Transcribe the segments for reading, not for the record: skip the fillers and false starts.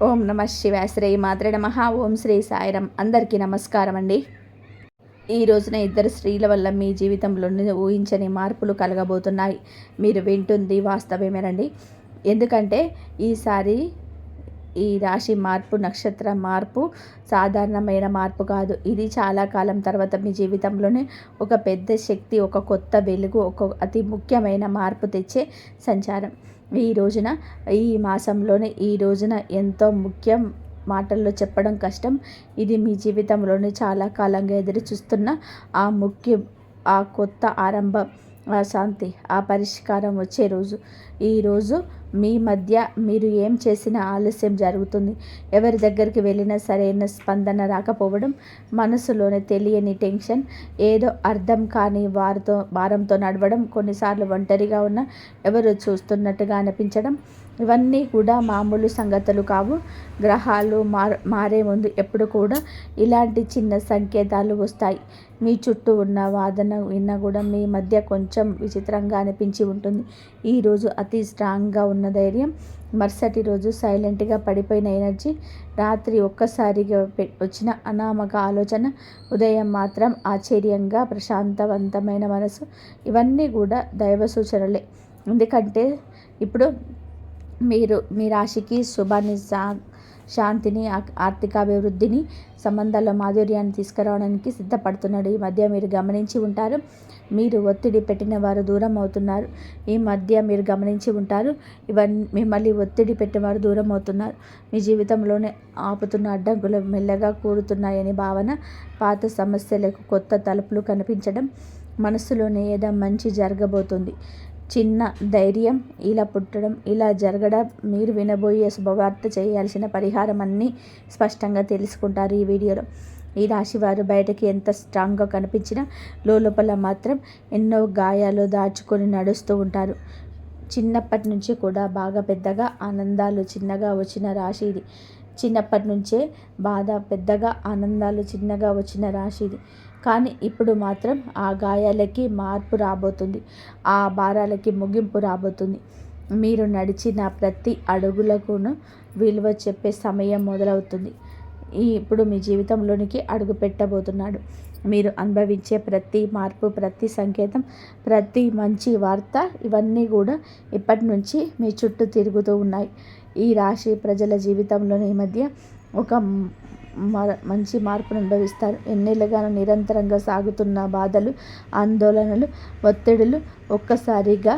ఓం నమ శివాయ. శ్రీ మాత్రే నమః. ఓం శ్రీ సాయిరం. అందరికీ నమస్కారం అండి. ఈ రోజున ఇద్దరు స్త్రీల వల్ల మీ జీవితంలో ఊహించని మార్పులు కలగబోతున్నాయి. మీరు వింటుంది వాస్తవమేనండి. ఎందుకంటే ఈసారి ఈ రాశి మార్పు, నక్షత్ర మార్పు సాధారణమైన మార్పు కాదు. ఇది చాలా కాలం తర్వాత మీ జీవితంలోనే ఒక పెద్ద శక్తి, ఒక కొత్త వెలుగు, ఒక అతి ముఖ్యమైన మార్పు తెచ్చే సంచారం. ఈ రోజున, ఈ మాసంలోనే ఈ రోజున ఎంతో ముఖ్యం, మాటల్లో చెప్పడం కష్టం. ఇది మీ జీవితంలోనే చాలా కాలంగా ఎదురు చూస్తున్న ఆ కొత్త ఆరంభం, ఆ శాంతి, ఆ పరిష్కారం వచ్చే రోజు. ఈరోజు మీ మధ్య మీరు ఏం చేసినా ఆలస్యం జరుగుతుంది. ఎవరి దగ్గరికి వెళ్ళినా సరైన స్పందన రాకపోవడం, మనసులోనే తెలియని టెన్షన్, ఏదో అర్థం కాని భారంతో నడవడం, కొన్నిసార్లు ఒంటరిగా ఉన్న ఎవరు చూస్తున్నట్టుగా అనిపించడం, ఇవన్నీ కూడా మామూలు సంగతులు కావు. గ్రహాలు మారే ముందు ఎప్పుడు కూడా ఇలాంటి చిన్న సంకేతాలు వస్తాయి. మీ చుట్టూ ఉన్న వాదన విన్నా కూడా మీ మధ్య కొంచెం విచిత్రంగా అనిపించి ఉంటుంది. ఈరోజు అతి స్ట్రాంగ్గా ఉన్న ధైర్యం, మరుసటి రోజు సైలెంట్గా పడిపోయిన ఎనర్జీ, రాత్రి ఒక్కసారిగా వచ్చిన అనామక ఆలోచన, ఉదయం మాత్రం ఆశ్చర్యంగా ప్రశాంతవంతమైన మనసు, ఇవన్నీ కూడా దైవ సూచనలే. ఎందుకంటే ఇప్పుడు మీరు మీ రాశికి శుభాన్ని, శాంతిని, ఆర్థికాభివృద్ధిని, సంబంధాల మాధుర్యాన్ని తీసుకురావడానికి సిద్ధపడుతున్నాడు. ఈ మధ్య మీరు గమనించి ఉంటారు, మీరు ఒత్తిడి పెట్టిన వారు దూరం అవుతున్నారు. ఈ మధ్య మీరు గమనించి ఉంటారు, మిమ్మల్ని ఒత్తిడి పెట్టేవారు దూరం అవుతున్నారు. మీ జీవితంలోనే ఆపుతున్న అడ్డంకులు మెల్లగా కూడుతున్నాయని భావన, పాత సమస్యలకు కొత్త తలుపులు కనిపించడం, మనసులోనే ఏదో మంచి జరగబోతుంది. చిన్న ధైర్యం ఇలా పుట్టడం, ఇలా జరగడం, మీరు వినబోయే శుభవార్త, చేయాల్సిన పరిహారం అన్నీ స్పష్టంగా తెలుసుకుంటారు ఈ వీడియోలో. ఈ రాశివారు బయటకి ఎంత స్ట్రాంగ్గా కనిపించినా లోపల మాత్రం ఎన్నో గాయాలు దాచుకొని నడుస్తూ ఉంటారు. చిన్నప్పటి నుంచి కూడా బాగా పెద్దగా ఆనందాలు చిన్నగా వచ్చిన రాశి ఇది. చిన్నప్పటి నుంచే బాధ పెద్దగా, ఆనందాలు చిన్నగా వచ్చిన రాశి ఇది. కానీ ఇప్పుడు మాత్రం ఆ గాయాలకి మార్పు రాబోతుంది, ఆ భారాలకి ముగింపు రాబోతుంది. మీరు నడిచిన ప్రతి అడుగులకును విలువ చెప్పే సమయం మొదలవుతుంది. ఇప్పుడు మీ జీవితంలోనికి అడుగు పెట్టబోతున్నాడు. మీరు అనుభవించే ప్రతి మార్పు, ప్రతి సంకేతం, ప్రతి మంచి వార్త, ఇవన్నీ కూడా ఇప్పటి నుంచి మీ చుట్టూ తిరుగుతూ ఉన్నాయి. ఈ రాశి ప్రజల జీవితంలోని ఈ మధ్య ఒక మంచి మార్పును అనుభవిస్తారు. ఎన్నేళ్ళుగానో నిరంతరంగా సాగుతున్న బాధలు, ఆందోళనలు, ఒత్తిడులు ఒక్కసారిగా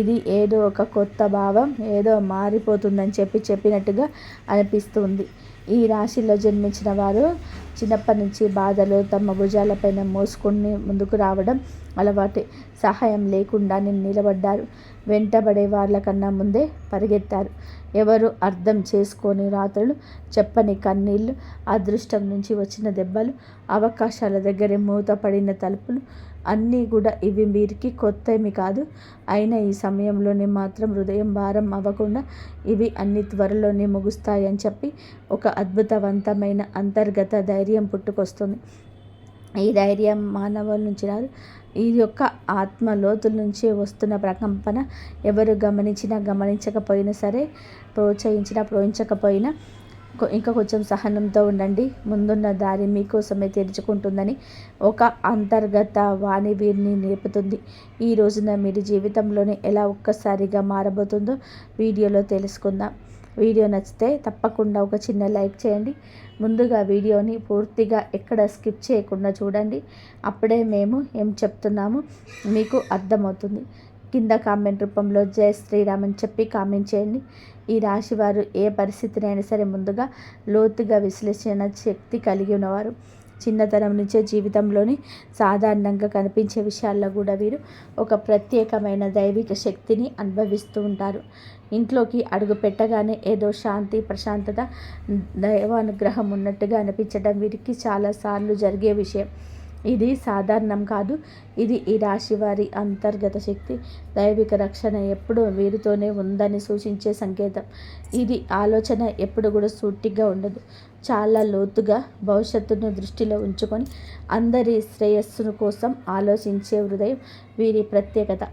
ఇది ఏదో ఒక కొత్త భావం, ఏదో మారిపోతుందని చెప్పినట్టుగా అనిపిస్తుంది. ఈ రాశిలో జన్మించిన వారు చిన్నప్పటి నుంచి బాధలు తమ భుజాలపైన మోసుకొని ముందుకు రావడం అలవాటే. సహాయం లేకుండా నిలబడ్డారు. వెంటబడే వాళ్ళకన్నా ముందే పరిగెత్తారు. ఎవరు అర్థం చేసుకోని రాత్రులు, చెప్పని కన్నీళ్ళు, అదృష్టం నుంచి వచ్చిన దెబ్బలు, అవకాశాల దగ్గరే మూతపడిన తలుపులు, అన్నీ కూడా ఇవి వీరికి కొత్తవి కాదు. అయినా ఈ సమయంలోనే మాత్రం హృదయం భారం అవ్వకుండా ఇవి అన్ని త్వరలోనే ముగుస్తాయని చెప్పి ఒక అద్భుతవంతమైన అంతర్గత ధైర్యం పుట్టుకొస్తుంది. ఈ ధైర్యం మానవుల నుంచి రాదు, ఇది యొక్క ఆత్మ లోతుల నుంచి వస్తున్న ప్రకంపన. ఎవరు గమనించకపోయినా సరే, ప్రోత్సహించకపోయినా ఇంకా కొంచెం సహనంతో ఉండండి. ముందున్న దారి మీకోసమే తెరుచుకుంటుందని ఒక అంతర్గత వాణి వీరిని నేర్పుతుంది. ఈ రోజున మీరు జీవితంలోనే ఎలా ఒక్కసారిగా మారబోతుందో వీడియోలో తెలుసుకుందాం. వీడియో నచ్చితే తప్పకుండా ఒక చిన్న లైక్ చేయండి. ముందుగా వీడియోని పూర్తిగా ఎక్కడ స్కిప్ చేయకుండా చూడండి. అప్పుడే మేము ఏం చెప్తున్నామో మీకు అర్థమవుతుంది. కింద కామెంట్ రూపంలో జై శ్రీరామ్ అని చెప్పి కామెంట్ చేయండి. ఈ రాశివారు ఏ పరిస్థితినైనా సరే ముందుగా లోతుగా విశ్లేషణ శక్తి కలిగి ఉన్నవారు. చిన్నతనం నుంచే జీవితంలోని సాధారణంగా కనిపించే విషయాల్లో కూడా వీరు ఒక ప్రత్యేకమైన దైవిక శక్తిని అనుభవిస్తూ ఉంటారు. ఇంట్లోకి అడుగు పెట్టగానే ఏదో శాంతి, ప్రశాంతత, దైవానుగ్రహం ఉన్నట్టుగా అనిపించడం వీరికి చాలాసార్లు జరిగే విషయం. ఇది సాధారణం కాదు. ఇది ఈ రాశి వారి అంతర్గత శక్తి, దైవిక రక్షణ ఎప్పుడూ వీరితోనే ఉందని సూచించే సంకేతం. ఇది ఆలోచన ఎప్పుడు కూడా సూటిగా ఉండదు. చాలా లోతుగా భవిష్యత్తును దృష్టిలో ఉంచుకొని అందరి శ్రేయస్సు కోసం ఆలోచించే హృదయం వీరి ప్రత్యేకత.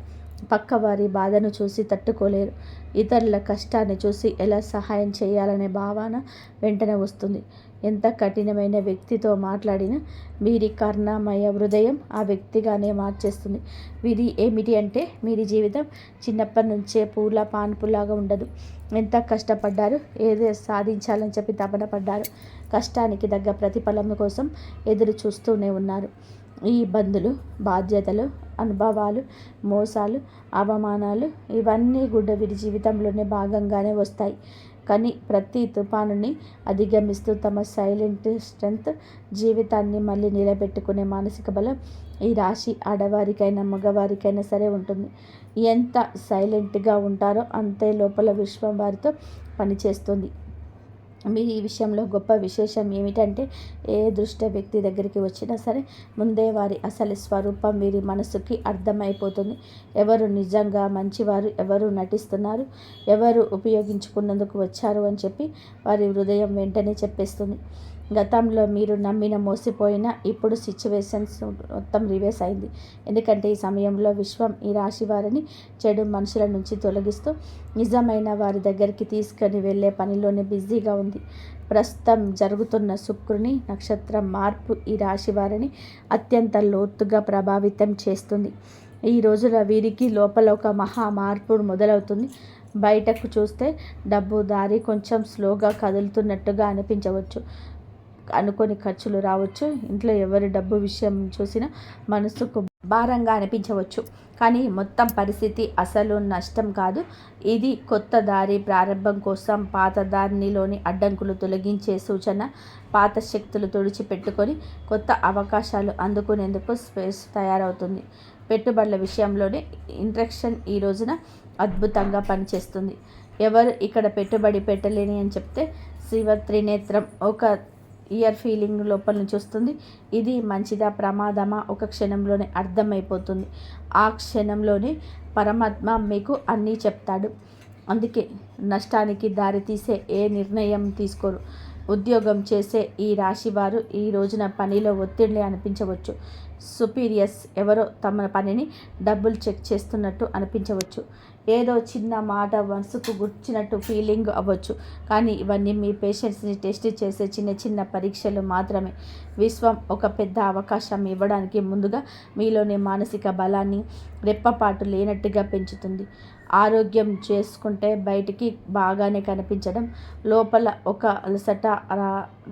పక్కవారి బాధను చూసి తట్టుకోలేరు, ఇతరుల కష్టాన్ని చూసి ఎలా సహాయం చేయాలనే భావన వెంటనే వస్తుంది. ఎంత కఠినమైన వ్యక్తితో మాట్లాడినా వీరి కరుణామయ హృదయం ఆ వ్యక్తిగానే మార్చేస్తుంది. విధి ఏమిటి అంటే వీరి జీవితం చిన్నప్పటి నుంచే పూల పాన్పులాగా ఉండదు. ఎంత కష్టపడ్డారు, ఏదో సాధించాలని చెప్పి తపన పడ్డారు. కష్టానికి తగ్గ ప్రతిఫలం కోసం ఎదురు చూస్తూనే ఉన్నారు. ఈ ఇబ్బందులు, బాధ్యతలు, అనుభవాలు, మోసాలు, అవమానాలు ఇవన్నీ కూడా వీరి జీవితంలోనే భాగంగానే వస్తాయి. కానీ ప్రతి తుఫానుని అధిగమిస్తూ తమ సైలెంట్ స్ట్రెంగ్త్, జీవితాన్ని మళ్ళీ నిలబెట్టుకునే మానసిక బలం ఈ రాశి ఆడవారికైనా మగవారికైనా సరే ఉంటుంది. ఎంత సైలెంట్గా ఉంటారో అంతే లోపల విశ్వం వారితో పనిచేస్తుంది. మీరు ఈ విషయంలో గొప్ప విశేషం ఏమిటంటే ఏ దుష్ట వ్యక్తి దగ్గరికి వచ్చినా సరే ముందే వారి అసలు స్వరూపం వీరి మనసుకి అర్థమైపోతుంది. ఎవరు నిజంగా మంచివారు, ఎవరు నటిస్తున్నారు, ఎవరు ఉపయోగించుకున్నందుకు వచ్చారు అని చెప్పి వారి హృదయం వెంటనే చెప్పేస్తుంది. గతంలో మీరు నమ్మిన మోసపోయిన ఇప్పుడు సిచ్యువేషన్స్ మొత్తం రివర్స్ అయింది. ఎందుకంటే ఈ సమయంలో విశ్వం ఈ రాశి వారిని చెడు మనుషుల నుంచి తొలగిస్తూ నిజమైన వారి దగ్గరికి తీసుకొని వెళ్ళే పనిలోనే బిజీగా ఉంది. ప్రస్తుతం జరుగుతున్న శుక్రుని నక్షత్రం మార్పు ఈ రాశి వారిని అత్యంత లోతుగా ప్రభావితం చేస్తుంది. ఈ రోజున వీరికి లోపల ఒక మహా మార్పు మొదలవుతుంది. బయటకు చూస్తే డబ్బు దారి కొంచెం స్లోగా కదులుతున్నట్టుగా అనిపించవచ్చు. అనుకోని ఖర్చులు రావచ్చు. ఇంట్లో ఎవరి డబ్బు విషయం చూసినా మనసుకు భారంగా అనిపించవచ్చు. కానీ మొత్తం పరిస్థితి అసలు నష్టం కాదు. ఇది కొత్త దారి ప్రారంభం కోసం పాత దారిలోని అడ్డంకులు తొలగించే సూచన. పాత శక్తులు తుడిచిపెట్టుకొని కొత్త అవకాశాలు అందుకునేందుకు స్పేస్ తయారవుతుంది. పెట్టుబడుల విషయంలోనే ఇంట్రెక్షన్ ఈ రోజున అద్భుతంగా పనిచేస్తుంది. ఎవరు ఇక్కడ పెట్టుబడి పెట్టలేని అని చెప్తే శివ త్రినేత్రం ఒక ఇయర్ ఫీలింగ్ లోపల నుంచి వస్తుంది. ఇది మంచిదా ప్రమాదమా ఒక క్షణంలోనే అర్థమైపోతుంది. ఆ క్షణంలోనే పరమాత్మ మీకు అన్నీ చెప్తాడు. అందుకే నష్టానికి దారితీసే ఏ నిర్ణయం తీసుకోరు. ఉద్యోగం చేసే ఈ రాశివారు ఈ రోజున పనిలో ఒత్తిడి అనిపించవచ్చు. సుపీరియర్స్ ఎవరో తమ పనిని డబుల్ చెక్ చేస్తున్నట్టు అనిపించవచ్చు. ఏదో చిన్న మాట మనసుకు గుర్చినట్టు ఫీలింగ్ అవ్వచ్చు. కానీ ఇవన్నీ మీ పేషెన్స్ని టెస్ట్ చేసే చిన్న చిన్న పరీక్షలు మాత్రమే. విశ్వం ఒక పెద్ద అవకాశం ఇవ్వడానికి ముందుగా మీలోని మానసిక బలాన్ని రెప్పపాటు లేనట్టుగా పెంచుతుంది. ఆరోగ్యం చేసుకుంటే బయటికి బాగానే కనిపించడం, లోపల ఒక అలసట,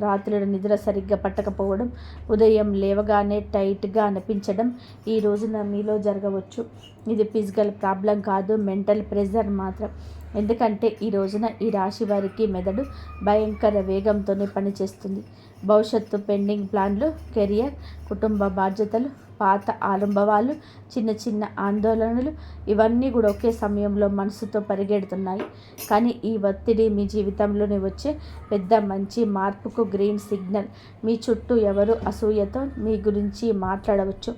రాత్రుల నిద్ర సరిగ్గా పట్టకపోవడం, ఉదయం లేవగానే టైట్గా అనిపించడం ఈ రోజున మీలో జరగవచ్చు. ఇది ఫిజికల్ ప్రాబ్లం కాదు, మెంటల్ ప్రెషర్ మాత్రం. ఎందుకంటే ఈ రోజున ఈ రాశి వారికి మెదడు భయంకర వేగంతోనే పనిచేస్తుంది. భవిష్యత్తు పెండింగ్ ప్లాన్లు, కెరియర్, కుటుంబ బాధ్యతలు, పాత అనుభవాలు, చిన్న చిన్న ఆందోళనలు ఇవన్నీ కూడా ఒకే సమయంలో మనసుతో పరిగెడుతున్నాయి. కానీ ఈ ఒత్తిడి మీ జీవితంలోనే వచ్చే పెద్ద మంచి మార్పుకు గ్రీన్ సిగ్నల్. మీ చుట్టూ ఎవరు అసూయతో మీ గురించి మాట్లాడవచ్చు.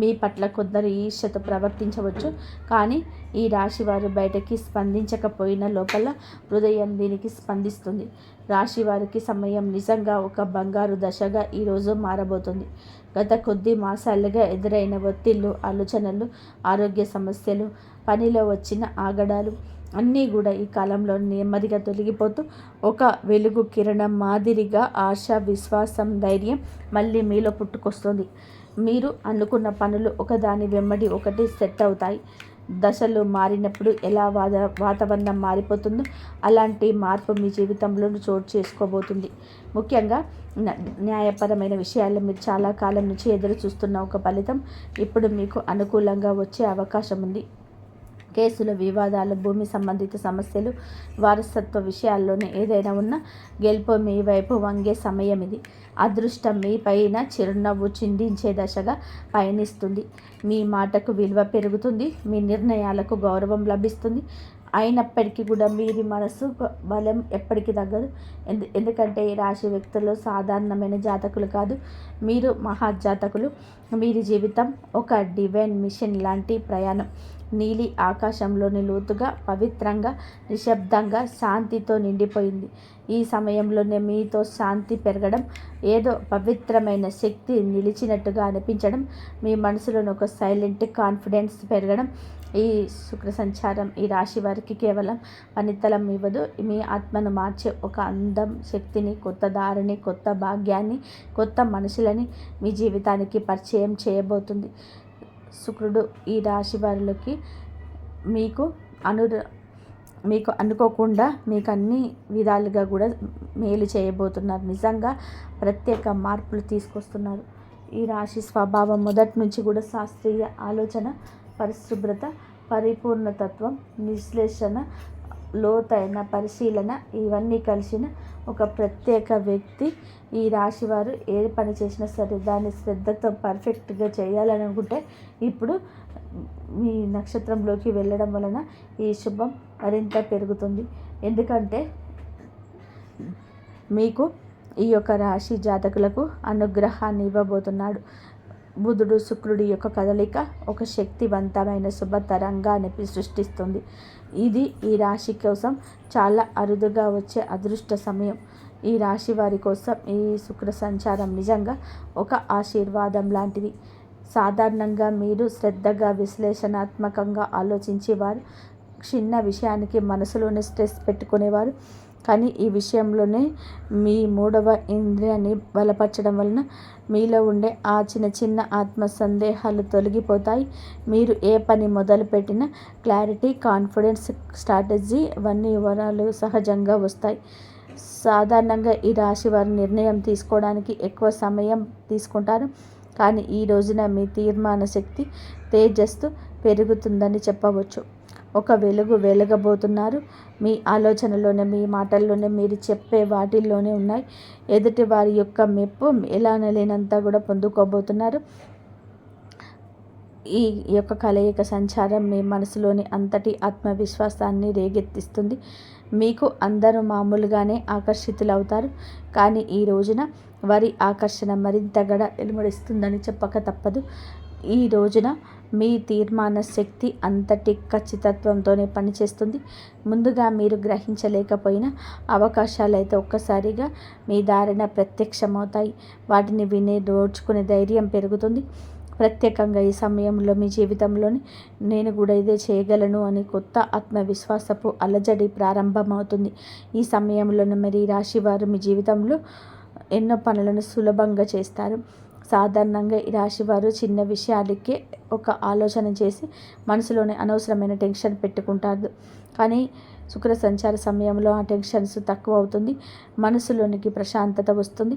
మీ పట్ల కొందరు ఈర్ష్యతో ప్రవర్తించవచ్చు. కానీ ఈ రాశివారు బయటకి స్పందించకపోయినా లోపల హృదయం దీనికి స్పందిస్తుంది. రాశివారికి సమయం నిజంగా ఒక బంగారు దశగా ఈరోజు మారబోతుంది. గత కొద్ది మాసాలుగా ఎదురైన ఒత్తిళ్ళు, ఆలోచనలు, ఆరోగ్య సమస్యలు, పనిలో వచ్చిన ఆగడాలు అన్నీ కూడా ఈ కాలంలో నెమ్మదిగా తొలగిపోతూ ఒక వెలుగు కిరణం మాదిరిగా ఆశ, విశ్వాసం, ధైర్యం మళ్ళీ మీలో పుట్టుకొస్తుంది. మీరు అనుకున్న పనులు ఒకదాని వెంబడి ఒకటి సెట్ అవుతాయి. దశలు మారినప్పుడు ఎలా వాతావరణం మారిపోతుందో అలాంటి మార్పు మీ జీవితంలో చోటు చేసుకోబోతుంది. ముఖ్యంగా న్యాయపరమైన విషయాల్లో మీరు చాలా కాలం నుంచి ఎదురు చూస్తున్న ఒక ఫలితం ఇప్పుడు మీకు అనుకూలంగా వచ్చే అవకాశం ఉంది. కేసులు, వివాదాలు, భూమి సంబంధిత సమస్యలు, వారసత్వ విషయాల్లోనే ఏదైనా ఉన్నా గెలుపు మీ వైపు వంగే సమయం ఇది. అదృష్టం మీ పైన చిరునవ్వు చిందించే దశగా పయనిస్తుంది. మీ మాటకు విలువ పెరుగుతుంది. మీ నిర్ణయాలకు గౌరవం లభిస్తుంది. అయినప్పటికీ కూడా మీరి మనసు బలం ఎప్పటికీ తగ్గదు. ఎందుకంటే ఈ రాశి వ్యక్తులు సాధారణమైన జాతకులు కాదు, మీరు మహాజాతకులు. వీరి జీవితం ఒక డివైన్ మిషన్ లాంటి ప్రయాణం. నీలి ఆకాశంలోని లోతుగా, పవిత్రంగా, నిశ్శబ్దంగా, శాంతితో నిండిపోయింది. ఈ సమయంలోనే మీతో శాంతి పెరగడం, ఏదో పవిత్రమైన శక్తి నిలిచినట్టుగా అనిపించడం, మీ మనసులోని ఒక సైలెంట్ కాన్ఫిడెన్స్ పెరగడం ఈ శుక్ర సంచారం ఈ రాశి వారికి కేవలం పనితలం ఇవ్వదు, మీ ఆత్మను మార్చే ఒక అందం, శక్తిని, కొత్త దారిని, కొత్త భాగ్యాన్ని, కొత్త మనుషులని మీ జీవితానికి పరిచయం చేయబోతుంది. శుక్రుడు ఈ రాశి వారికి మీకు అనుకోకుండా మీకు అన్ని విధాలుగా కూడా మేలు చేయబోతున్నారు. నిజంగా ప్రత్యేక మార్పులు తీసుకొస్తున్నారు. ఈ రాశి స్వభావం మొదటి నుంచి కూడా శాస్త్రీయ ఆలోచన, పరిశుభ్రత, పరిపూర్ణతత్వం, విశ్లేషణ, లోతైన పరిశీలన ఇవన్నీ కలిసిన ఒక ప్రత్యేక వ్యక్తి. ఈ రాశి వారు ఏ పని చేసినా సరే దాన్ని శ్రద్ధతో పర్ఫెక్ట్గా చేయాలని అనుకుంటే ఇప్పుడు మీ నక్షత్రంలోకి వెళ్ళడం వలన ఈ శుభం మరింత పెరుగుతుంది. ఎందుకంటే మీకు ఈ యొక్క రాశి జాతకులకు అనుగ్రహాన్ని ఇవ్వబోతున్నాడు. బుధుడు శుక్రుడి యొక్క కదలిక ఒక శక్తివంతమైన శుభ తరంగాన్ని సృష్టిస్తుంది. ఇది ఈ రాశి కోసం చాలా అరుదుగా వచ్చే అదృష్ట సమయం. ఈ రాశి వారి కోసం ఈ శుక్ర సంచారం నిజంగా ఒక ఆశీర్వాదం లాంటిది. సాధారణంగా మీరు శ్రద్ధగా విశ్లేషణాత్మకంగా ఆలోచించేవారు, చిన్న విషయానికి మనసులోనే స్ట్రెస్ పెట్టుకునేవారు. కానీ ఈ విషయంలోనే మీ 3వ ఇంద్రియాన్ని బలపరచడం వలన మీలో ఉండే ఆ చిన్న చిన్న ఆత్మ సందేహాలు తొలగిపోతాయి. మీరు ఏ పని మొదలుపెట్టినా క్లారిటీ, కాన్ఫిడెన్స్, స్ట్రాటజీ ఇవన్నీ వివరాలు సహజంగా వస్తాయి. సాధారణంగా ఈ రాశి వారి నిర్ణయం తీసుకోవడానికి ఎక్కువ సమయం తీసుకుంటారు. కానీ ఈ రోజున మీ తీర్మాన శక్తి, తేజస్సు పెరుగుతుందని చెప్పవచ్చు. ఒక వెలగబోతున్నారు. మీ ఆలోచనలోనే, మీ మాటల్లోనే, మీరు చెప్పే వాటిల్లోనే ఉన్నాయి. ఎదుటి వారి యొక్క మెప్పు ఎలానలేనంతా కూడా పొందుకోబోతున్నారు. ఈ యొక్క కలయిక సంచారం మీ మనసులోని అంతటి ఆత్మవిశ్వాసాన్ని రేగెత్తిస్తుంది. మీకు అందరూ మామూలుగానే ఆకర్షితులవుతారు. కానీ ఈ రోజున వారి ఆకర్షణ మరింతగా వెలువడిస్తుందని చెప్పక తప్పదు. ఈ రోజున మీ తీర్మాన శక్తి అంతటి ఖచ్చితత్వంతోనే పనిచేస్తుంది. ముందుగా మీరు గ్రహించలేకపోయిన అవకాశాలు అయితే ఒక్కసారిగా మీ దారిన ప్రత్యక్షమవుతాయి. వాటిని విని రోడ్చుకునే ధైర్యం పెరుగుతుంది. ప్రత్యేకంగా ఈ సమయంలో మీ జీవితంలోని నేను కూడా ఇదే చేయగలను అని కొత్త ఆత్మవిశ్వాసపు అలజడి ప్రారంభమవుతుంది. ఈ సమయంలోనే మరి రాశి వారు మీ జీవితంలో ఎన్నో పనులను సులభంగా చేస్తారు. సాధారణంగా ఈ రాశి వారు చిన్న విషయాలకే ఒక ఆలోచన చేసి మనసులోని అనవసరమైన టెన్షన్ పెట్టుకుంటారు. కానీ శుక్ర సంచార సమయంలో ఆ టెన్షన్స్ తక్కువ అవుతుంది. మనసులోనికి ప్రశాంతత వస్తుంది.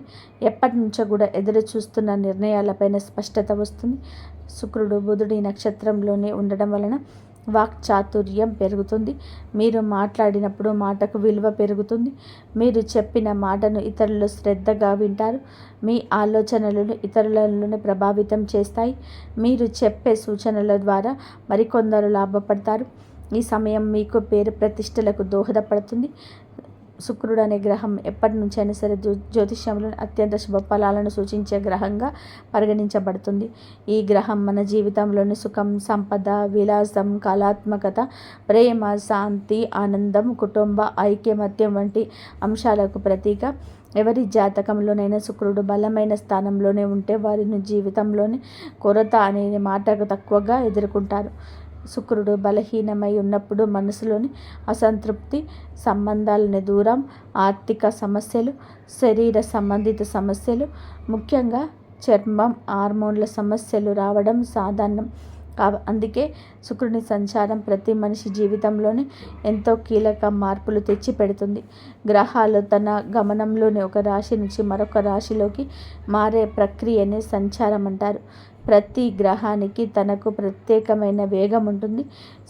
ఎప్పటి నుంచో కూడా ఎదురు చూస్తున్న నిర్ణయాలపైన స్పష్టత వస్తుంది. శుక్రుడు బుధుడి నక్షత్రంలోనే ఉండడం వలన వాక్చాతుర్యం పెరుగుతుంది. మీరు మాట్లాడినప్పుడు మాటకు విలువ పెరుగుతుంది. మీరు చెప్పిన మాటను ఇతరులు శ్రద్ధగా వింటారు. మీ ఆలోచనలను ఇతరులను ప్రభావితం చేస్తాయి. మీరు చెప్పే సూచనల ద్వారా మరికొందరు లాభపడతారు. ఈ సమయం మీకు పేరు ప్రతిష్టలకు దోహదపడుతుంది. శుక్రుడు అనే గ్రహం ఎప్పటి నుంచైనా సరే జ్యోతిష్యంలో అత్యంత శుభ ఫలాలను సూచించే గ్రహంగా పరిగణించబడుతుంది. ఈ గ్రహం మన జీవితంలోని సుఖం, సంపద, విలాసం, కళాత్మకత, ప్రేమ, శాంతి, ఆనందం, కుటుంబ ఐక్యమత్యం వంటి అంశాలకు ప్రతీక. ఎవరి జాతకంలోనైనా శుక్రుడు బలమైన స్థానంలోనే ఉంటే వారిని జీవితంలోని కొరత అనే మాటకు తక్కువగా ఎదుర్కొంటారు. శుక్రుడు బలహీనమై ఉన్నప్పుడు మనసులోని అసంతృప్తి, సంబంధాలని దూరం, ఆర్థిక సమస్యలు, శరీర సంబంధిత సమస్యలు, ముఖ్యంగా చర్మం, హార్మోన్ల సమస్యలు రావడం సాధారణం. అందుకే శుక్రుని సంచారం ప్రతి మనిషి జీవితంలోనే ఎంతో కీలక మార్పులు తెచ్చి పెడుతుంది. గ్రహాలు తన గమనంలోని ఒక రాశి నుంచి మరొక రాశిలోకి మారే ప్రక్రియనే సంచారం అంటారు. ప్రతి గ్రహానికి తనకు ప్రత్యేకమైన వేగం ఉంటుంది.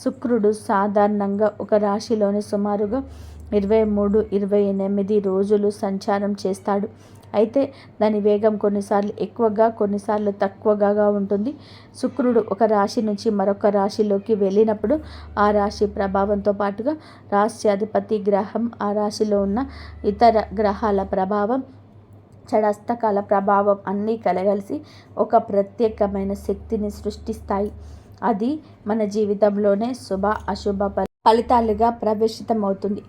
శుక్రుడు సాధారణంగా ఒక రాశిలోని సుమారుగా 23-28 రోజులు సంచారం చేస్తాడు. అయితే దాని వేగం కొన్నిసార్లు ఎక్కువగా, కొన్నిసార్లు తక్కువగా ఉంటుంది. శుక్రుడు ఒక రాశి నుంచి మరొక రాశిలోకి వెళ్ళినప్పుడు ఆ రాశి ప్రభావంతో పాటుగా రాశ్యాధిపతి గ్రహం, ఆ రాశిలో ఉన్న ఇతర గ్రహాల ప్రభావం, షడస్తకాల ప్రభావం అన్నీ కలగలిసి ఒక ప్రత్యేకమైన శక్తిని సృష్టిస్తాయి. అది మన జీవితంలోనే శుభ అశుభ ఫలితాలుగా ప్రవేశితమవుతుంది.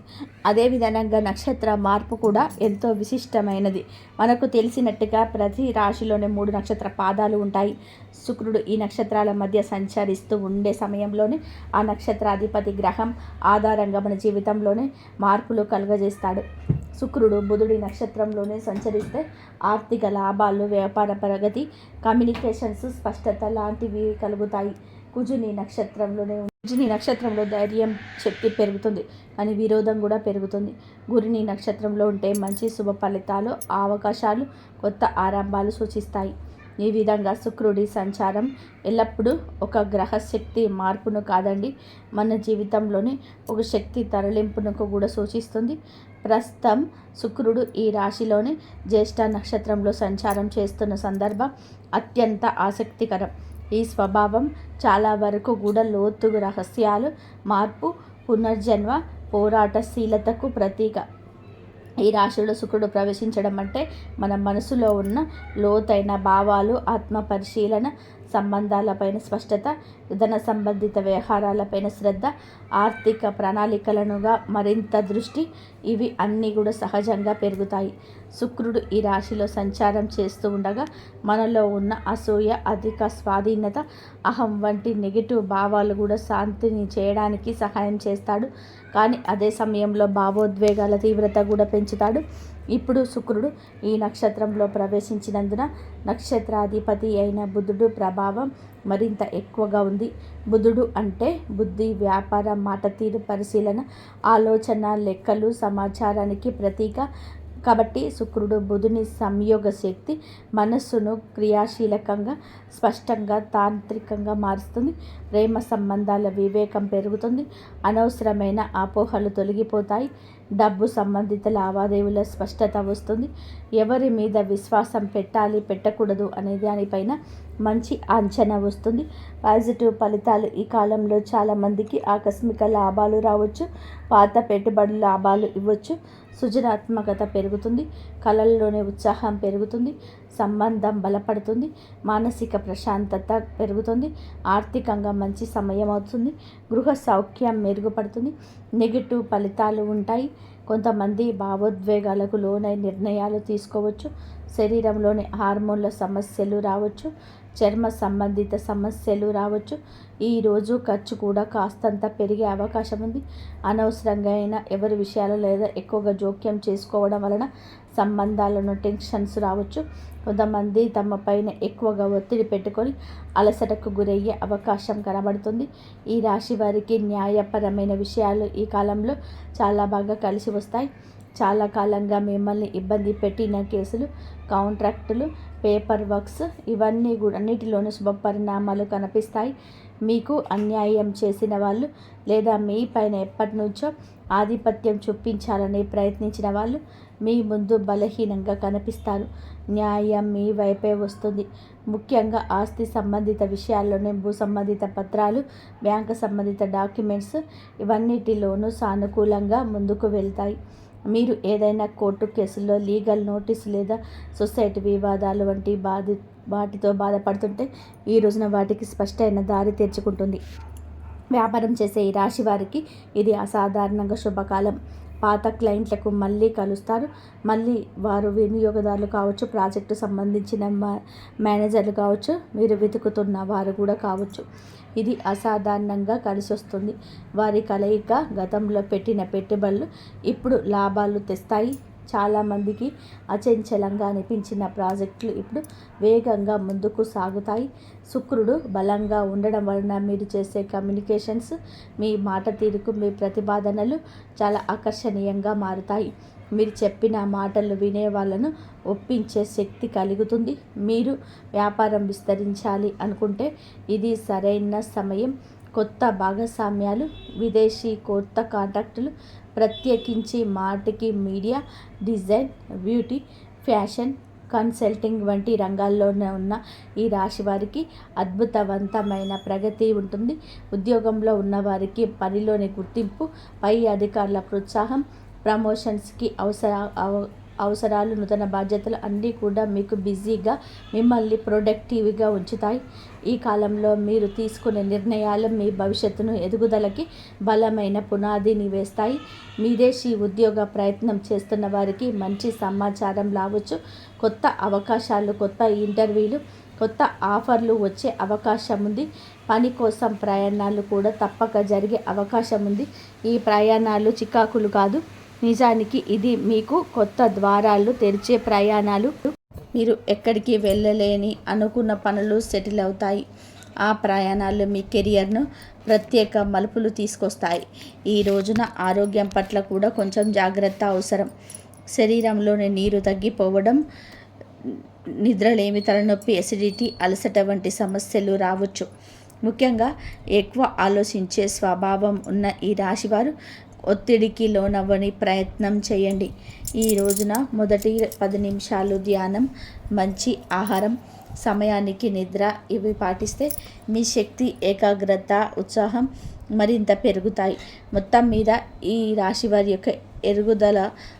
అదేవిధంగా నక్షత్ర మార్పు కూడా ఎంతో విశిష్టమైనది. మనకు తెలిసినట్టుగా ప్రతి రాశిలోనే 3 నక్షత్ర పాదాలు ఉంటాయి. శుక్రుడు ఈ నక్షత్రాల మధ్య సంచరిస్తూ ఉండే సమయంలోనే ఆ నక్షత్రాధిపతి గ్రహం ఆధారంగా మన జీవితంలోనే మార్పులు కలుగజేస్తాడు. శుక్రుడు బుధుడి నక్షత్రంలోనే సంచరిస్తే ఆర్థిక లాభాలు, వ్యాపార ప్రగతి, కమ్యూనికేషన్స్, స్పష్టత లాంటివి కలుగుతాయి. కుజుని నక్షత్రంలో ధైర్యం, శక్తి పెరుగుతుంది, కానీ విరోధం కూడా పెరుగుతుంది. గురుని నక్షత్రంలో ఉంటే మంచి శుభ ఫలితాలు, అవకాశాలు, కొత్త ఆరంభాలు సూచిస్తాయి. ఈ విధంగా శుక్రుడి సంచారం ఎల్లప్పుడూ ఒక గ్రహ శక్తి మార్పును కాదండి, మన జీవితంలోని ఒక శక్తి తరలింపును కూడా సూచిస్తుంది. ప్రస్తుతం శుక్రుడు ఈ రాశిలోని జ్యేష్ఠ నక్షత్రంలో సంచారం చేస్తున్న సందర్భం అత్యంత ఆసక్తికరం. ఈ స్వభావం చాలా వరకు కూడా లోతు రహస్యాలు, మార్పు, పునర్జన్మ, పోరాటశీలతకు ప్రతీక. ఈ రాశిలో శుక్రుడు ప్రవేశించడం అంటే మన మనసులో ఉన్న లోతైన భావాలు, ఆత్మ పరిశీలన, సంబంధాలపైన స్పష్టత, ధన సంబంధిత వ్యవహారాలపైన శ్రద్ధ, ఆర్థిక ప్రణాళికలనుగా మరింత దృష్టి, ఇవి అన్నీ కూడా సహజంగా పెరుగుతాయి. శుక్రుడు ఈ రాశిలో సంచారం చేస్తూ ఉండగా మనలో ఉన్న అసూయ, అధిక స్వాధీనత, అహం వంటి నెగిటివ్ భావాలు కూడా శాంతిని చేయడానికి సహాయం చేస్తాడు. కానీ అదే సమయంలో భావోద్వేగాల తీవ్రత కూడా పెంచుతాడు. ఇప్పుడు శుక్రుడు ఈ నక్షత్రంలో ప్రవేశించినందున నక్షత్రాధిపతి అయిన బుధుడు ప్రభావం మరింత ఎక్కువగా ఉంది. బుధుడు అంటే బుద్ధి, వ్యాపారం, మాట తీరు, పరిశీలన, ఆలోచన, లెక్కలు, సమాచారానికి ప్రతీక. కాబట్టి శుక్రుడు బుధుని సంయోగ శక్తి మనస్సును క్రియాశీలకంగా, స్పష్టంగా, తాంత్రికంగా మారుస్తుంది. ప్రేమ సంబంధాల వివేకం పెరుగుతుంది. అనవసరమైన అపోహలు తొలగిపోతాయి. డబ్బు సంబంధిత లావాదేవీల స్పష్టత వస్తుంది. ఎవరి మీద విశ్వాసం పెట్టాలి, పెట్టకూడదు అనే దానిపైన మంచి అంచనా వస్తుంది. పాజిటివ్ ఫలితాలు. ఈ కాలంలో చాలామందికి ఆకస్మిక లాభాలు రావచ్చు. పాత పెట్టుబడుల లాభాలు ఇవ్వచ్చు. సృజనాత్మకత పెరుగుతుంది. కళల్లోనే ఉత్సాహం పెరుగుతుంది. సంబంధం బలపడుతుంది. మానసిక ప్రశాంతత పెరుగుతుంది. ఆర్థికంగా మంచి సమయం అవుతుంది. గృహ సౌఖ్యం మెరుగుపడుతుంది. నెగిటివ్ ఫలితాలు ఉంటాయి. కొంతమంది భావోద్వేగాలకు లోనై నిర్ణయాలు తీసుకోవచ్చు. శరీరంలోని హార్మోన్ల సమస్యలు రావచ్చు. చర్మ సంబంధిత సమస్యలు రావచ్చు. ఈరోజు ఖర్చు కూడా కాస్తంత పెరిగే అవకాశం ఉంది. అనవసరంగా అయినా ఎవరి విషయాలు లేదా ఎక్కువగా జోక్యం చేసుకోవడం వలన సంబంధాలను టెన్షన్స్ రావచ్చు. కొంతమంది తమ పైన ఎక్కువగా ఒత్తిడి పెట్టుకొని అలసటకు గురయ్యే అవకాశం కనబడుతుంది. ఈ రాశి వారికి న్యాయపరమైన విషయాలు ఈ కాలంలో చాలా బాగా కలిసి వస్తాయి. చాలా కాలంగా మిమ్మల్ని ఇబ్బంది పెట్టిన కేసులు, కాంట్రాక్టులు, పేపర్ వర్క్స్ ఇవన్నీ కూడా అన్నిటిలోనూ శుభ పరిణామాలు కనిపిస్తాయి. మీకు అన్యాయం చేసిన వాళ్ళు లేదా మీ పైన ఎప్పటి నుంచో ఆధిపత్యం చూపించాలని ప్రయత్నించిన వాళ్ళు మీ ముందు బలహీనంగా కనిపిస్తారు. న్యాయం మీ వైపే వస్తుంది. ముఖ్యంగా ఆస్తి సంబంధిత విషయాల్లోనే భూ సంబంధిత పత్రాలు, బ్యాంకు సంబంధిత డాక్యుమెంట్స్ ఇవన్నిటిలోనూ సానుకూలంగా ముందుకు వెళ్తాయి. మీరు ఏదైనా కోర్టు కేసుల్లో లీగల్ నోటీసు లేదా సొసైటీ వివాదాలు వంటి వాటితో బాధపడుతుంటే ఈ రోజున వాటికి స్పష్టమైన దారి తెరుచుకుంటుంది. వ్యాపారం చేసే ఈ రాశి వారికి ఇది అసాధారణంగా శుభకాలం. పాత క్లయింట్లకు మళ్ళీ కలుస్తారు. మళ్ళీ వారు వినియోగదారులు కావచ్చు, ప్రాజెక్టు సంబంధించిన మేనేజర్లు కావచ్చు, మీరు వెతుకుతున్న వారు కూడా కావచ్చు. ఇది అసాధారణంగా కలిసి వస్తుంది. వారి కలయిక గతంలో పెట్టిన పెట్టుబడులు ఇప్పుడు లాభాలు తెస్తాయి. చాలామందికి అచంచలంగా అనిపించిన ప్రాజెక్టులు ఇప్పుడు వేగంగా ముందుకు సాగుతాయి. శుక్రుడు బలంగా ఉండడం వలన మీరు చేసే కమ్యూనికేషన్స్, మీ మాట తీరుకు, మీ ప్రతిపాదనలు చాలా ఆకర్షణీయంగా మారుతాయి. మీరు చెప్పిన మాటలు వినే వాళ్ళను ఒప్పించే శక్తి కలుగుతుంది. మీరు వ్యాపారం విస్తరించాలి అనుకుంటే ఇది సరైన సమయం. కొత్త భాగస్వామ్యాలు, విదేశీ కొత్త కాంటాక్టులు, ప్రత్యేకించి మాటికి media, design, beauty, fashion, consulting వంటి రంగాల్లోనే ఉన్న ఈ రాశి వారికి అద్భుతవంతమైన ప్రగతి ఉంటుంది. ఉద్యోగంలో ఉన్నవారికి పనిలోని గుర్తింపు, పై అధికారుల ప్రోత్సాహం, ప్రమోషన్స్కి అవసరాలు, నూతన బాధ్యతలు అన్నీ కూడా మీకు బిజీగా, మిమ్మల్ని ప్రొడక్టివ్గా ఉంచుతాయి. ఈ కాలంలో మీరు తీసుకునే నిర్ణయాలు మీ భవిష్యత్తును ఎదుగుదలకి బలమైన పునాదిని వేస్తాయి. విదేశీ ఉద్యోగ ప్రయత్నం చేస్తున్న వారికి మంచి సమాచారం రావచ్చు. కొత్త అవకాశాలు, కొత్త ఇంటర్వ్యూలు, కొత్త ఆఫర్లు వచ్చే అవకాశం ఉంది. పని కోసం ప్రయాణాలు కూడా తప్పక జరిగే అవకాశం ఉంది. ఈ ప్రయాణాలు చికాకులు కాదు, నిజానికి ఇది మీకు కొత్త ద్వారాలు తెరిచే ప్రయాణాలు. మీరు ఎక్కడికి వెళ్ళలేని అనుకున్న పనులు సెటిల్ అవుతాయి. ఆ ప్రయాణాలు మీ కెరియర్ను ప్రత్యేక మలుపులు తీసుకొస్తాయి. ఈ రోజున ఆరోగ్యం పట్ల కూడా కొంచెం జాగ్రత్త అవసరం. శరీరంలోని నీరు తగ్గిపోవడం, నిద్రలేమి, తలనొప్పి, ఎసిడిటీ, అలసట వంటి సమస్యలు రావచ్చు. ముఖ్యంగా ఎక్కువ ఆలోచించే స్వభావం ఉన్న ఈ రాశివారు ఒత్తిడికి లోనవ్వని ప్రయత్నం చేయండి. ఈ రోజున మొదటి 10 నిమిషాలు ధ్యానం, మంచి ఆహారం, సమయానికి నిద్ర ఇవి పాటిస్తే మీ శక్తి, ఏకాగ్రత, ఉత్సాహం మరింత పెరుగుతాయి. మొత్తం మీద ఈ రాశి వారి యొక్క ఎదుగుదల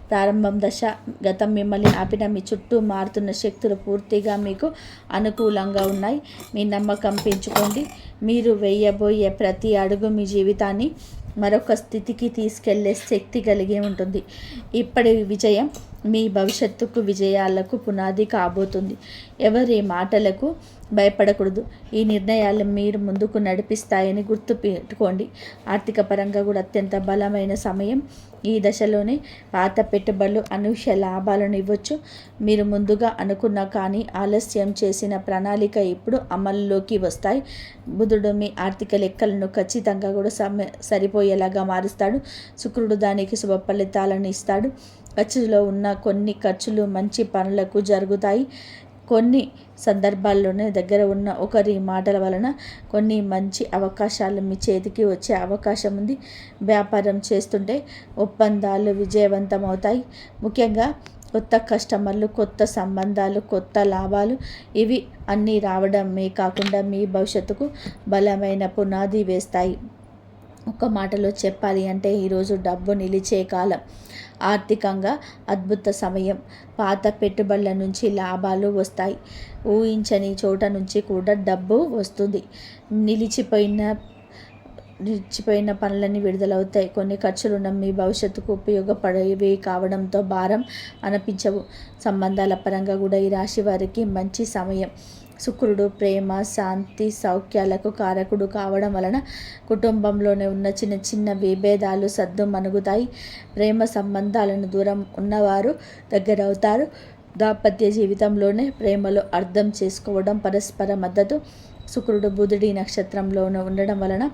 ప్రారంభం దశ. గతం మిమ్మల్ని ఆపిన మీ చుట్టూ మారుతున్న శక్తులు పూర్తిగా మీకు అనుకూలంగా ఉన్నాయి. మీ నమ్మకం పెంచుకోండి. మీరు వేయబోయే ప్రతి అడుగు మీ జీవితాన్ని మరొక స్థితికి తీసుకెళ్లే శక్తి కలిగి ఉంటుంది. ఇప్పటి విజయం మీ భవిష్యత్తుకు, విజయాలకు పునాది కాబోతుంది. ఎవరి మాటలకు భయపడకూడదు. ఈ నిర్ణయాలు మీరు ముందుకు నడిపిస్తాయని గుర్తుపెట్టుకోండి. ఆర్థిక పరంగా కూడా అత్యంత బలమైన సమయం. ఈ దశలోనే పాత పెట్టుబడులు అనూహ్య లాభాలను ఇవ్వచ్చు. మీరు ముందుగా అనుకున్న కానీ ఆలస్యం చేసిన ప్రణాళిక ఇప్పుడు అమల్లోకి వస్తాయి. బుధుడు మీ ఆర్థిక లెక్కలను ఖచ్చితంగా కూడా సరిపోయేలాగా మారుస్తాడు. శుక్రుడు దానికి శుభ ఫలితాలను ఇస్తాడు. ఖర్చులో ఉన్న కొన్ని ఖర్చులు మంచి పనులకు జరుగుతాయి. కొన్ని సందర్భాల్లోనే దగ్గర ఉన్న ఒకరి మాటల వలన కొన్ని మంచి అవకాశాలు మీ చేతికి వచ్చే అవకాశం ఉంది. వ్యాపారం చేస్తుంటే ఒప్పందాలు విజయవంతమవుతాయి. ముఖ్యంగా కొత్త కస్టమర్లు, కొత్త సంబంధాలు, కొత్త లాభాలు ఇవి అన్నీ రావడమే కాకుండా మీ భవిష్యత్తుకు బలమైన పునాది వేస్తాయి. ఒక మాటలో చెప్పాలి అంటే ఈరోజు డబ్బు నిలిచే కాలం. ఆర్థికంగా అద్భుత సమయం. పాత పెట్టుబడుల నుంచి లాభాలు వస్తాయి. ఊహించని చోట నుంచి కూడా డబ్బు వస్తుంది. నిలిచిపోయిన పనులన్నీ విడుదలవుతాయి. కొన్ని ఖర్చులున్న మీ భవిష్యత్తుకు ఉపయోగపడేవి కావడంతో భారం అనిపించవు. సంబంధాల పరంగా కూడా ఈ రాశి వారికి మంచి సమయం. శుక్రుడు ప్రేమ, శాంతి, సౌఖ్యాలకు కారకుడు కావడం వలన కుటుంబంలోనే ఉన్న చిన్న చిన్న విభేదాలు సద్దుమణుగుతాయి. ప్రేమ సంబంధాలను దూరం ఉన్నవారు దగ్గరవుతారు. దాంపత్య జీవితంలోనే ప్రేమలో అర్థం చేసుకోవడం, పరస్పర మద్దతు. శుక్రుడు బుధుడి నక్షత్రంలోనే ఉండడం వలన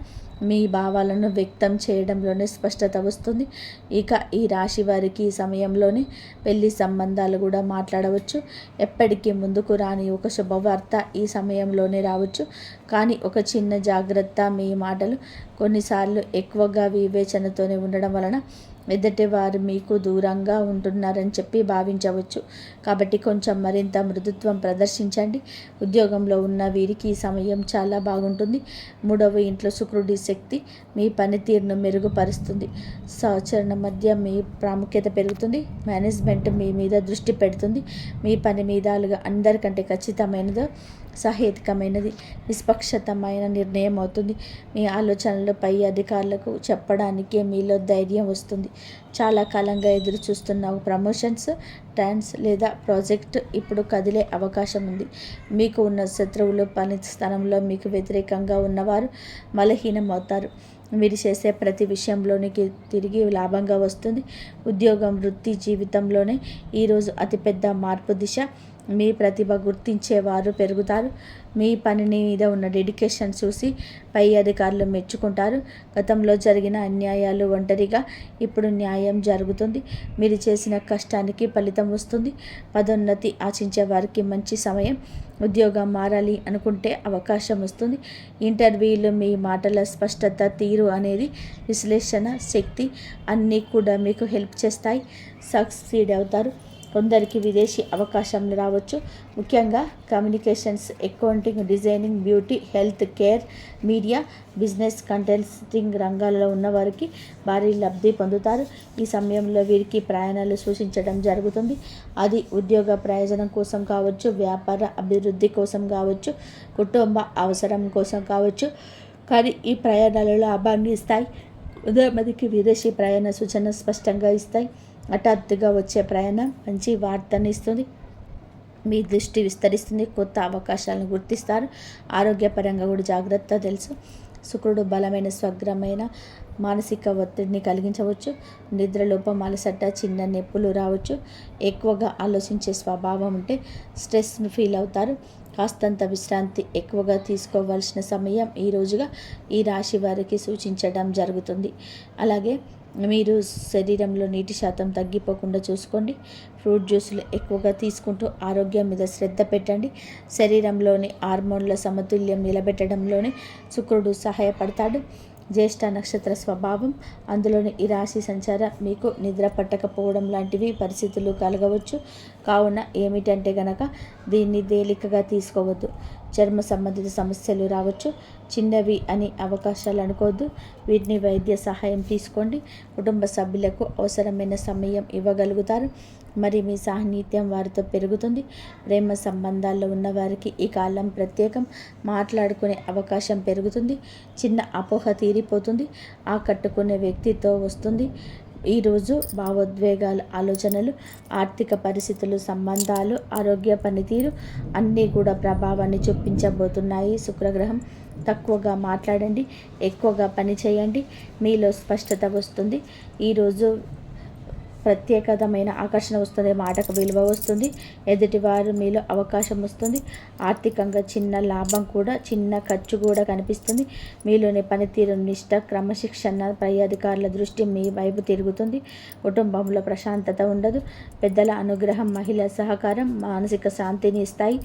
మీ భావాలను వ్యక్తం చేయడంలోనే స్పష్టత వస్తుంది. ఇక ఈ రాశి వారికి ఈ సమయంలోనే పెళ్లి సంబంధాలు కూడా మాట్లాడవచ్చు. ఎప్పటికీ ముందుకు రాని ఒక శుభవార్త ఈ సమయంలోనే రావచ్చు. కానీ ఒక చిన్న జాగ్రత్త, మీ మాటలు కొన్నిసార్లు ఎక్కువగా వివేచనతోనే ఉండడం వలన ఎదుటి వారు మీకు దూరంగా ఉంటున్నారని చెప్పి భావించవచ్చు. కాబట్టి కొంచెం మరింత మృదుత్వం ప్రదర్శించండి. ఉద్యోగంలో ఉన్న వీరికి ఈ సమయం చాలా బాగుంటుంది. 3వ ఇంట్లో శుక్రుడి శక్తి మీ పనితీరును మెరుగుపరుస్తుంది. సహచరుల మధ్య మీ ప్రాముఖ్యత పెరుగుతుంది. మేనేజ్మెంట్ మీ మీద దృష్టి పెడుతుంది. మీ పని మీద అందరికంటే ఖచ్చితమైనది, సహేతుకమైనది, నిష్పక్షతమైన నిర్ణయం అవుతుంది. మీ ఆలోచనలు పై అధికారులకు చెప్పడానికే మీలో ధైర్యం వస్తుంది. చాలా కాలంగా ఎదురు చూస్తున్న ప్రమోషన్స్, ట్రాన్స్ లేదా ప్రాజెక్ట్ ఇప్పుడు కదిలే అవకాశం ఉంది. మీకు ఉన్న శత్రువులు, పని స్థలంలో మీకు వ్యతిరేకంగా ఉన్నవారు బలహీనం అవుతారు. మీరు చేసే ప్రతి విషయంలోనికి తిరిగి లాభంగా వస్తుంది. ఉద్యోగం, వృత్తి జీవితంలోనే ఈరోజు అతిపెద్ద మార్పు దిశ. మీ ప్రతిభ గుర్తించేవారు పెరుగుతారు. మీ పని మీద ఉన్న డెడికేషన్ చూసి పై అధికారులు మెచ్చుకుంటారు. గతంలో జరిగిన అన్యాయాలు ఒంటరిగా ఇప్పుడు న్యాయం జరుగుతుంది. మీరు చేసిన కష్టానికి ఫలితం వస్తుంది. పదోన్నతి ఆశించే వారికి మంచి సమయం. ఉద్యోగం మారాలి అనుకుంటే అవకాశం వస్తుంది. ఇంటర్వ్యూలు, మీ మాటల స్పష్టత, తీరు అనేది విశ్లేషణ శక్తి అన్నీ కూడా మీకు హెల్ప్ చేస్తాయి. సక్సీడ్ అవుతారు. కొందరికి విదేశీ అవకాశాలు రావచ్చు. ముఖ్యంగా communications, accounting, designing, beauty, health care, media, business, contesting రంగాల్లో ఉన్నవారికి భారీ లబ్ధి పొందుతారు. ఈ సమయంలో వీరికి ప్రయాణాలు సూచించడం జరుగుతుంది. అది ఉద్యోగ ప్రయోజనం కోసం కావచ్చు, వ్యాపార అభివృద్ధి కోసం కావచ్చు, కుటుంబ అవసరం కోసం కావచ్చు. కానీ ఈ ప్రయాణాలు లాభాన్ని ఇస్తాయి. ఉదాహరణకి విదేశీ ప్రయాణ సూచన స్పష్టంగా ఇస్తాయి. హఠాత్తుగా వచ్చే ప్రయాణం మంచి వార్తని ఇస్తుంది. మీ దృష్టి విస్తరిస్తుంది. కొత్త అవకాశాలను గుర్తిస్తారు. ఆరోగ్యపరంగా కూడా జాగ్రత్త తెలుసు. శుక్రుడు బలమైన స్వగ్రమైన మానసిక ఒత్తిడిని కలిగించవచ్చు. నిద్రలోపం, అలసట, చిన్న నొప్పులు రావచ్చు. ఎక్కువగా ఆలోచించే స్వభావం ఉంటే స్ట్రెస్ను ఫీల్ అవుతారు. కాస్తంత విశ్రాంతి ఎక్కువగా తీసుకోవాల్సిన సమయం ఈ రోజుగా ఈ రాశి వారికి సూచించడం జరుగుతుంది. అలాగే మీరు శరీరంలో నీటి శాతం తగ్గిపోకుండా చూసుకోండి. ఫ్రూట్ జ్యూసులు ఎక్కువగా తీసుకుంటూ ఆరోగ్యం మీద శ్రద్ధ పెట్టండి. శరీరంలోని హార్మోన్ల సమతుల్యం నిలబెట్టడంలోనే శుక్రుడు సహాయపడతాడు. జ్యేష్ఠ నక్షత్ర స్వభావం, అందులోని ఈ రాశి సంచారం మీకు నిద్ర పట్టకపోవడం లాంటివి పరిస్థితులు కలగవచ్చు. కావున ఏమిటంటే గనక దీన్ని తేలికగా తీసుకోవద్దు. చర్మ సంబంధిత సమస్యలు రావచ్చు. చిన్నవి అని అవకాశాలు అనుకోవద్దు. వీటిని వైద్య సహాయం తీసుకోండి. కుటుంబ సభ్యులకు అవసరమైన సమయం ఇవ్వగలుగుతారు. మరి మీ సాన్నిధ్యం వారితో పెరుగుతుంది. ప్రేమ సంబంధాల్లో ఉన్నవారికి ఈ కాలం ప్రత్యేకం. మాట్లాడుకునే అవకాశం పెరుగుతుంది. చిన్న అపోహ తీరిపోతుంది. ఆకట్టుకునే వ్యక్తితో వస్తుంది. ఈరోజు భావోద్వేగాలు, ఆలోచనలు, ఆర్థిక పరిస్థితులు, సంబంధాలు, ఆరోగ్య పనితీరు అన్నీ కూడా ప్రభావాన్ని చూపించబోతున్నాయి. శుక్రగ్రహం. తక్కువగా మాట్లాడండి, ఎక్కువగా పని చేయండి. మీలో స్పష్టత వస్తుంది. ఈరోజు ప్రత్యేకమైన ఆకర్షణ వస్తుంది. మాటకు విలువ వస్తుంది. ఎదుటివారు మీలో అవకాశం వస్తుంది. ఆర్థికంగా చిన్న లాభం కూడా, చిన్న ఖర్చు కూడా కనిపిస్తుంది. మీలోని పనితీరు, నిష్ట, క్రమశిక్షణ, పై అధికారుల దృష్టి మీ వైపు తిరుగుతుంది. కుటుంబంలో ప్రశాంతత ఉండదు. పెద్దల అనుగ్రహం, మహిళల సహకారం మానసిక శాంతిని ఇస్తాయి.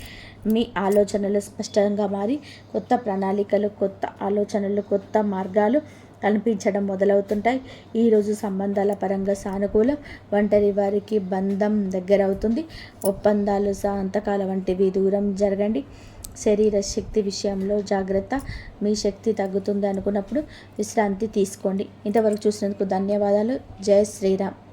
మీ ఆలోచనలు స్పష్టంగా మారి కొత్త ప్రణాళికలు, కొత్త ఆలోచనలు, కొత్త మార్గాలు కనిపించడం మొదలవుతుంటాయి. ఈరోజు సంబంధాల పరంగా సానుకూలం. ఒంటరి వారికి బంధం దగ్గరవుతుంది. ఒప్పందాలు, సంతకాల వంటివి దూరం జరగండి. శరీర శక్తి విషయంలో జాగ్రత్త. మీ శక్తి తగ్గుతుంది అనుకున్నప్పుడు విశ్రాంతి తీసుకోండి. ఇంతవరకు చూసినందుకు ధన్యవాదాలు. జై శ్రీరామ్.